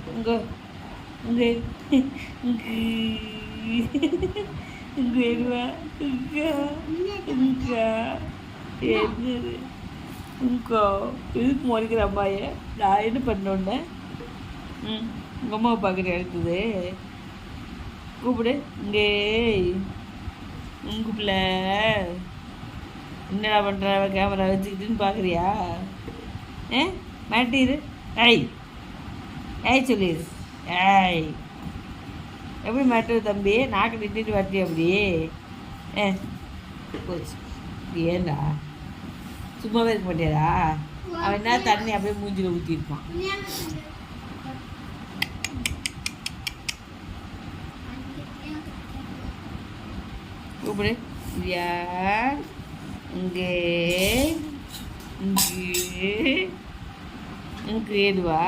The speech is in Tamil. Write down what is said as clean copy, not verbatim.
இங்கே இங்கே இங்கே இங்கே இங்கே இங்கே என்னது இங்கோ இதுக்கு முறைக்கிற அம்மாயே நான் என்ன பண்ணோன்னே உங்கள் அம்மாவை பார்க்குற எடுத்தது கூப்பிடு இங்கே உங்கள் பிள்ளை என்னடா பண்ணுற கேமரா வச்சுக்கிட்டுன்னு பார்க்குறியா மாட்டிடு ஏய் ஏய் சொல்லிடு ஏய் எப்படி மாட்டுது தம்பி நாக்கு நிட்டுட்டு மாட்டி அப்படி போச்சு ஏண்டா சும்மாவே இருக்க மாட்டியாடா அவன் என்ன தண்ணி அப்படியே மூஞ்சில் ஊற்றிருப்பான் கூப்பிடு யா இங்கே இங்கே இங்கே இதுவா